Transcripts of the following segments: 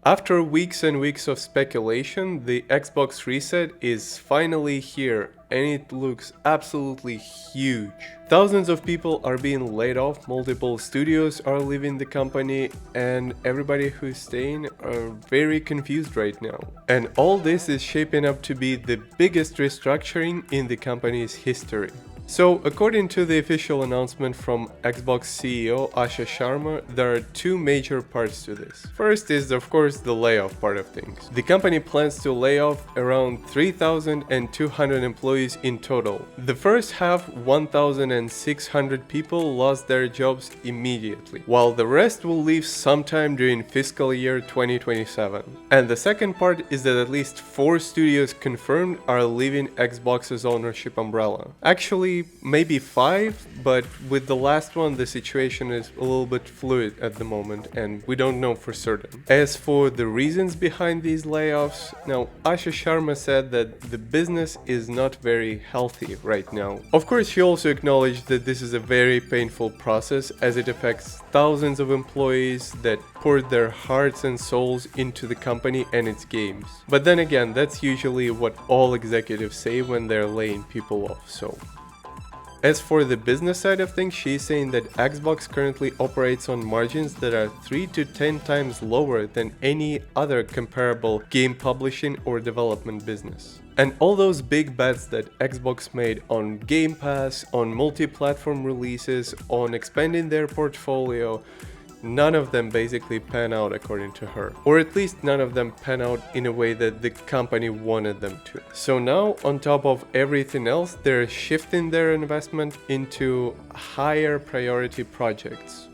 After weeks and weeks of speculation, the Xbox reset is finally here and it looks absolutely huge. Thousands of people are being laid off, multiple studios are leaving the company, and everybody who's staying are very confused right now. And all this is shaping up to be the biggest restructuring in the company's history. So, according to the official announcement from Xbox CEO Asha Sharma, there are two major parts to this. First is, of course, the layoff part of things. The company plans to lay off around 3,200 employees in total. The first half, 1,600 people lost their jobs immediately, while the rest will leave sometime during fiscal year 2027. And the second part is that at least 4 studios confirmed are leaving Xbox's ownership umbrella. Actually, maybe 5, but with the last one the situation is a little bit fluid at the moment and we don't know for certain. As for the reasons behind these layoffs, now Asha Sharma said that the business is not very healthy right now. Of course, she also acknowledged that this is a very painful process as it affects thousands of employees that poured their hearts and souls into the company and its games. But then again, that's usually what all executives say when they're laying people off, so. As for the business side of things, she's saying that Xbox currently operates on margins that are 3 to 10 times lower than any other comparable game publishing or development business. And all those big bets that Xbox made on Game Pass, on multi-platform releases, on expanding their portfolio, none of them basically pan out according to her. Or at least none of them pan out in a way that the company wanted them to. So now, on top of everything else, they're shifting their investment into higher priority projects,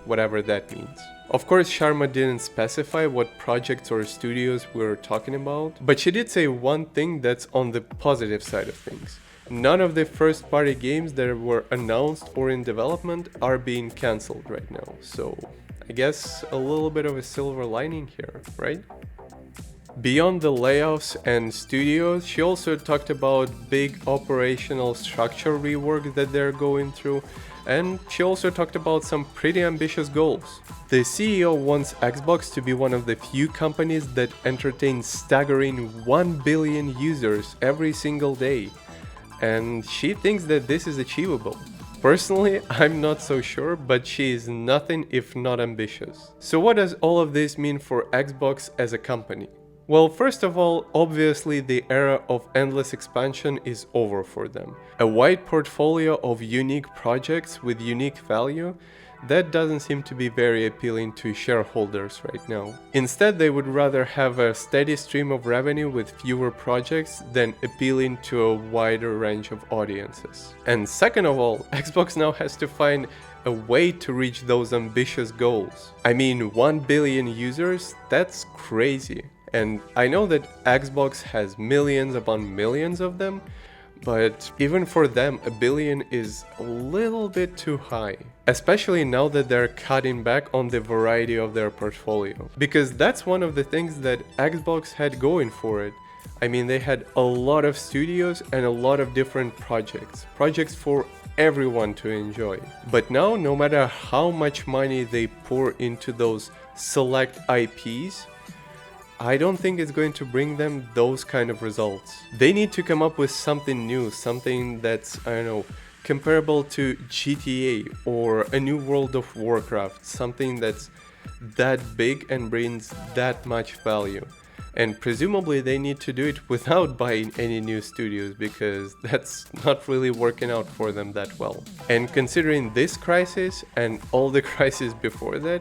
whatever that means. Of course, Sharma didn't specify what projects or studios we were talking about, but she did say one thing that's on the positive side of things. None of the first-party games that were announced or in development are being cancelled right now, so I guess a little bit of a silver lining here, right? Beyond the layoffs and studios, she also talked about big operational structure rework that they're going through, and she also talked about some pretty ambitious goals. The CEO wants Xbox to be one of the few companies that entertain staggering 1 billion users every single day. And she thinks that this is achievable. Personally, I'm not so sure, but she is nothing if not ambitious. So what does all of this mean for Xbox as a company? Well, first of all, obviously the era of endless expansion is over for them. A wide portfolio of unique projects with unique value, that doesn't seem to be very appealing to shareholders right now. Instead, they would rather have a steady stream of revenue with fewer projects than appealing to a wider range of audiences. And second of all, Xbox now has to find a way to reach those ambitious goals. I mean, 1 billion users, that's crazy. And I know that Xbox has millions upon millions of them, but even for them, 1 billion is a little bit too high. Especially now that they're cutting back on the variety of their portfolio. Because that's one of the things that Xbox had going for it. I mean, they had a lot of studios and a lot of different projects. Projects for everyone to enjoy. But now, no matter how much money they pour into those select IPs, I don't think it's going to bring them those kind of results. They need to come up with something new, something that's, I don't know, comparable to GTA or a new World of Warcraft, something that's that big and brings that much value. And presumably they need to do it without buying any new studios, because that's not really working out for them that well. And considering this crisis and all the crises before that,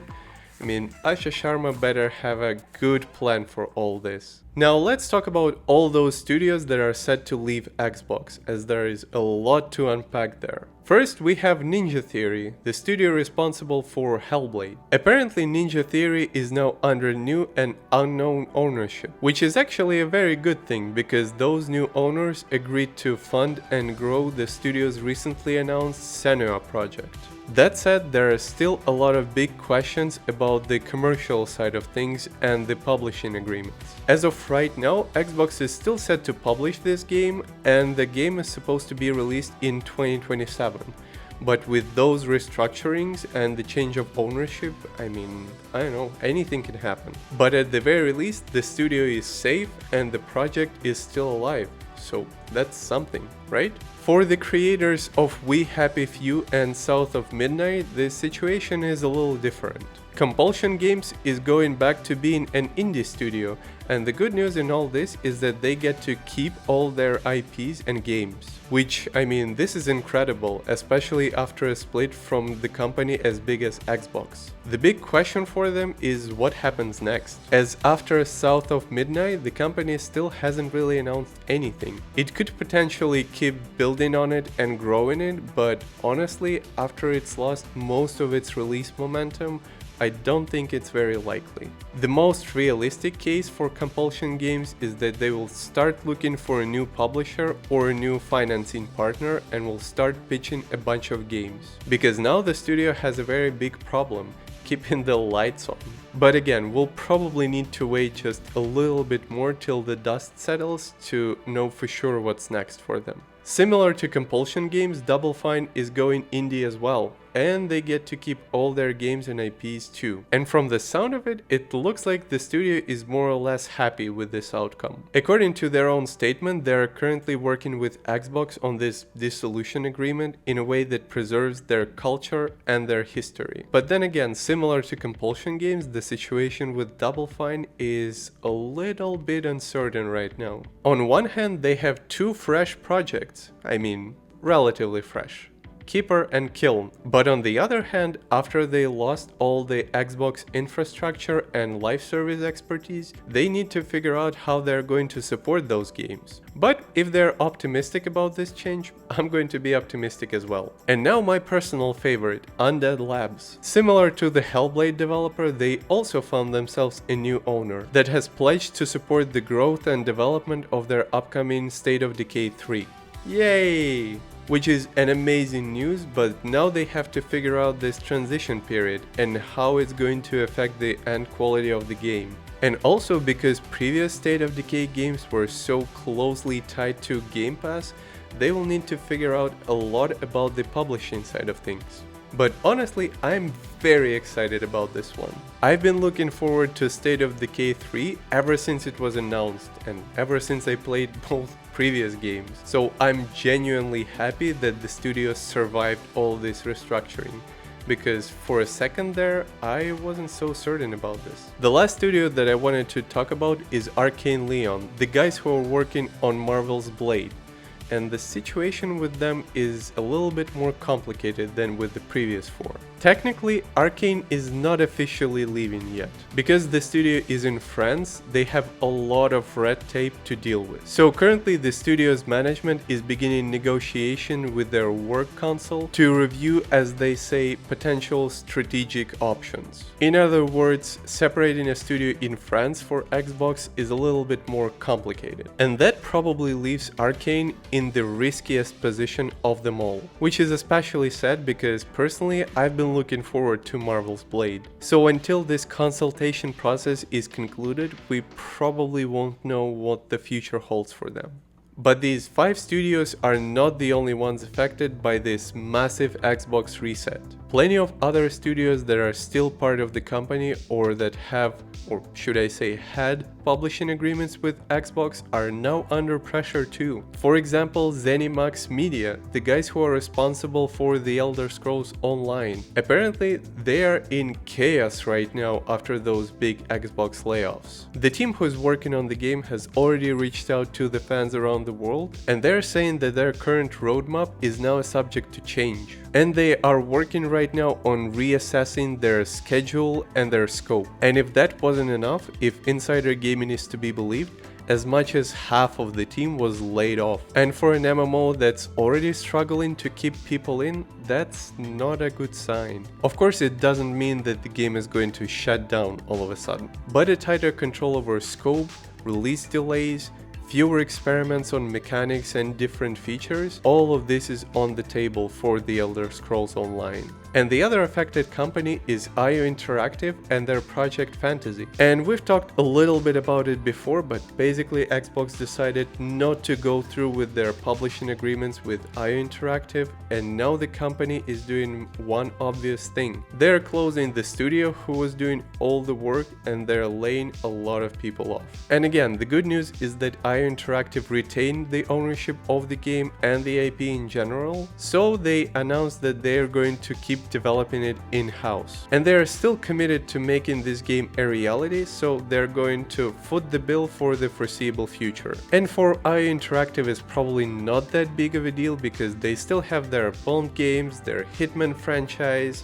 I mean, Asha Sharma better have a good plan for all this. Now let's talk about all those studios that are set to leave Xbox, as there is a lot to unpack there. First, we have Ninja Theory, the studio responsible for Hellblade. Apparently Ninja Theory is now under new and unknown ownership, which is actually a very good thing, because those new owners agreed to fund and grow the studio's recently announced Senua project. That said, there are still a lot of big questions about the commercial side of things and the publishing agreements. As of right now, Xbox is still set to publish this game, and the game is supposed to be released in 2027, But with those restructurings and the change of ownership, I mean, I don't know, anything can happen. But at the very least, the studio is safe and the project is still alive. So that's something, right? For the creators of We Happy Few and South of Midnight, the situation is a little different. Compulsion Games is going back to being an indie studio, and the good news in all this is that they get to keep all their IPs and games. Which, I mean, this is incredible, especially after a split from the company as big as Xbox. The big question for them is what happens next, as after South of Midnight, the company still hasn't really announced anything. It could potentially keep building on it and growing it, but honestly, after it's lost most of its release momentum, I don't think it's very likely. The most realistic case for Compulsion Games is that they will start looking for a new publisher or a new financing partner and will start pitching a bunch of games. Because now the studio has a very big problem, keeping the lights on. But again, we'll probably need to wait just a little bit more till the dust settles to know for sure what's next for them. Similar to Compulsion Games, Double Fine is going indie as well, and they get to keep all their games and IPs too. And from the sound of it, it looks like the studio is more or less happy with this outcome. According to their own statement, they are currently working with Xbox on this dissolution agreement in a way that preserves their culture and their history. But then again, similar to Compulsion Games, the situation with Double Fine is a little bit uncertain right now. On one hand, they have two fresh projects. I mean, relatively fresh. Keeper and Kiln. But on the other hand, after they lost all the Xbox infrastructure and live service expertise, they need to figure out how they're going to support those games. But if they're optimistic about this change, I'm going to be optimistic as well. And now my personal favorite, Undead Labs. Similar to the Hellblade developer, they also found themselves a new owner that has pledged to support the growth and development of their upcoming State of Decay 3. Yay! Which is an amazing news, but now they have to figure out this transition period and how it's going to affect the end quality of the game. And also because previous State of Decay games were so closely tied to Game Pass, they will need to figure out a lot about the publishing side of things. But honestly, I'm very excited about this one. I've been looking forward to State of Decay 3 ever since it was announced and ever since I played both previous games. So I'm genuinely happy that the studio survived all this restructuring, because for a second there, I wasn't so certain about this. The last studio that I wanted to talk about is Arkane Lyon, the guys who are working on Marvel's Blade. And the situation with them is a little bit more complicated than with the previous four. Technically, Arkane is not officially leaving yet. Because the studio is in France, they have a lot of red tape to deal with. So currently the studio's management is beginning negotiation with their work council to review, as they say, potential strategic options. In other words, separating a studio in France for Xbox is a little bit more complicated. And that probably leaves Arkane in the riskiest position of them all. Which is especially sad because personally I've been looking forward to Marvel's Blade. So until this consultation process is concluded, we probably won't know what the future holds for them. But these 5 studios are not the only ones affected by this massive Xbox reset. Plenty of other studios that are still part of the company or that have, or should I say had, publishing agreements with Xbox are now under pressure too. For example, ZeniMax Media, the guys who are responsible for The Elder Scrolls Online. Apparently, they are in chaos right now after those big Xbox layoffs. The team who's working on the game has already reached out to the fans around the world, and they're saying that their current roadmap is now subject to change. And they are working right now on reassessing their schedule and their scope. And if that wasn't enough, if insider gaming is to be believed, as much as half of the team was laid off. And for an MMO that's already struggling to keep people in, that's not a good sign. Of course, it doesn't mean that the game is going to shut down all of a sudden, but a tighter control over scope, release delays, fewer experiments on mechanics and different features, all of this is on the table for The Elder Scrolls Online. And the other affected company is IO Interactive and their Project Fantasy. And we've talked a little bit about it before, but basically Xbox decided not to go through with their publishing agreements with IO Interactive, and now the company is doing one obvious thing. They're closing the studio who was doing all the work, and they're laying a lot of people off. And again, the good news is that IO Interactive retained the ownership of the game and the IP in general, so they announced that they're going to keep developing it in-house. And they're still committed to making this game a reality, so they're going to foot the bill for the foreseeable future. And for IO Interactive it's probably not that big of a deal because they still have their Bond games, their Hitman franchise,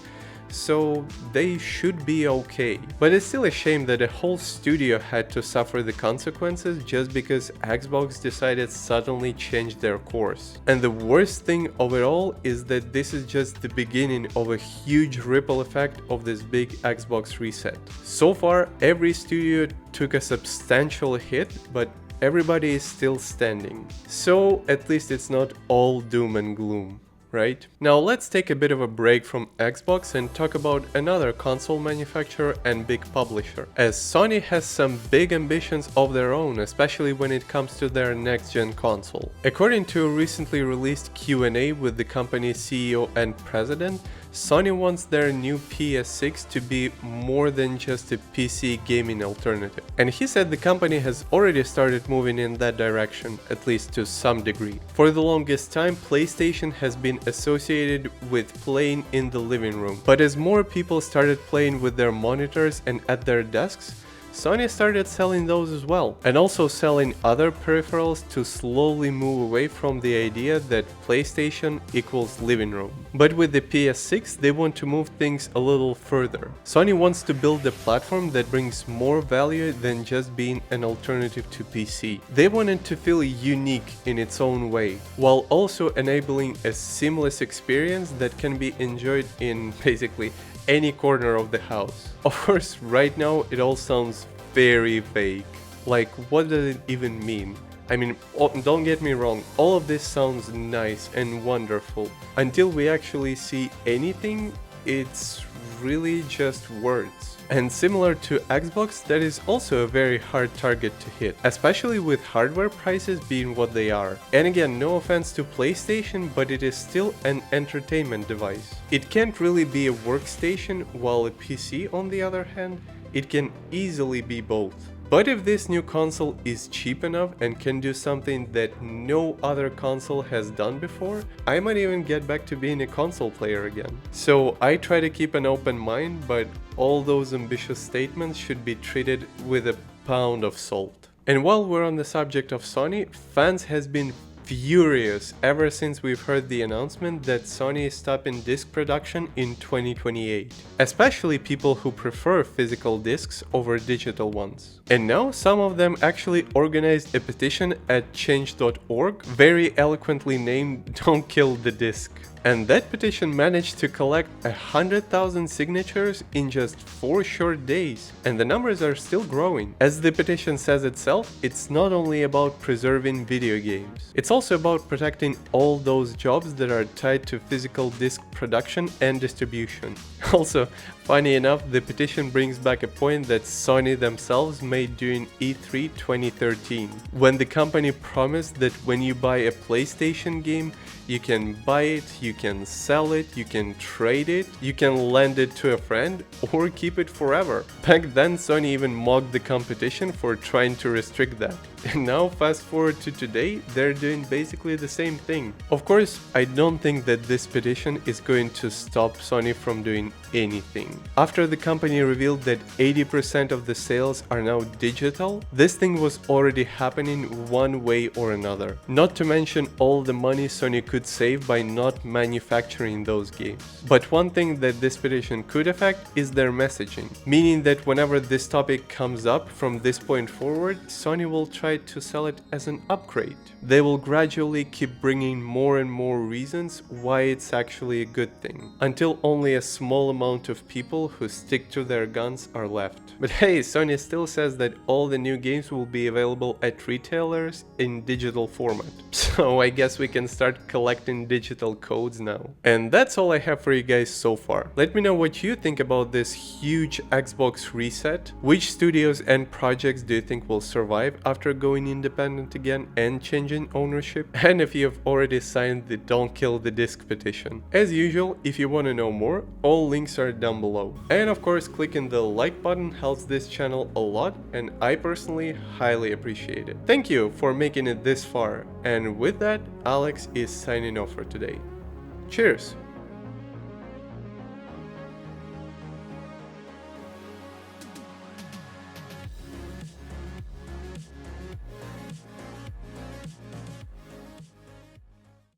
so they should be okay. But it's still a shame that a whole studio had to suffer the consequences just because Xbox decided suddenly change their course. And the worst thing of it all is that this is just the beginning of a huge ripple effect of this big Xbox reset. So far, every studio took a substantial hit, but everybody is still standing. So at least it's not all doom and gloom. Right? Now let's take a bit of a break from Xbox and talk about another console manufacturer and big publisher, as Sony has some big ambitions of their own, especially when it comes to their next-gen console. According to a recently released Q&A with the company's CEO and president, Sony wants their new PS6 to be more than just a PC gaming alternative. And he said the company has already started moving in that direction, at least to some degree. For the longest time, PlayStation has been associated with playing in the living room. But as more people started playing with their monitors and at their desks, Sony started selling those as well, and also selling other peripherals to slowly move away from the idea that PlayStation equals living room. But with the PS6, they want to move things a little further. Sony wants to build a platform that brings more value than just being an alternative to PC. They want it to feel unique in its own way, while also enabling a seamless experience that can be enjoyed in basically any corner of the house. Of course, right now it all sounds very vague. Like, what does it even mean? I mean, don't get me wrong, all of this sounds nice and wonderful. Until we actually see anything, it's really just words. And similar to Xbox, that is also a very hard target to hit, especially with hardware prices being what they are. And again, no offense to PlayStation, but it is still an entertainment device. It can't really be a workstation, while a PC, on the other hand, it can easily be both. But if this new console is cheap enough and can do something that no other console has done before, I might even get back to being a console player again. So I try to keep an open mind, but all those ambitious statements should be treated with a pound of salt. And while we're on the subject of Sony, fans has been furious ever since we've heard the announcement that Sony is stopping disc production in 2028, especially people who prefer physical discs over digital ones. And now some of them actually organized a petition at change.org, very eloquently named "Don't Kill the Disc." And that petition managed to collect 100,000 signatures in just 4 short days, and the numbers are still growing. As the petition says itself, it's not only about preserving video games, it's also about protecting all those jobs that are tied to physical disc production and distribution. Also, funny enough, the petition brings back a point that Sony themselves made during E3 2013, when the company promised that when you buy a PlayStation game, you can buy it, you can sell it, you can trade it, you can lend it to a friend, or keep it forever. Back then, Sony even mocked the competition for trying to restrict that. And now, fast forward to today, they're doing basically the same thing. Of course, I don't think that this petition is going to stop Sony from doing anything. After the company revealed that 80% of the sales are now digital, this thing was already happening one way or another. Not to mention all the money Sony could save by not manufacturing those games. But one thing that this petition could affect is their messaging, meaning that whenever this topic comes up from this point forward, Sony will try to sell it as an upgrade. They will gradually keep bringing more and more reasons why it's actually a good thing, until only a small amount of people who stick to their guns are left. But hey, Sony still says that all the new games will be available at retailers in digital format. So I guess we can start collecting digital codes now. And that's all I have for you guys so far. Let me know what you think about this huge Xbox reset. Which studios and projects do you think will survive after going independent again and changing ownership? And if you have already signed the Don't Kill the Disc petition. As usual, if you want to know more, all links are down below. And of course, clicking the like button helps this channel a lot, and I personally highly appreciate it. Thank you for making it this far, and with that, Alex is signing off for today. Cheers!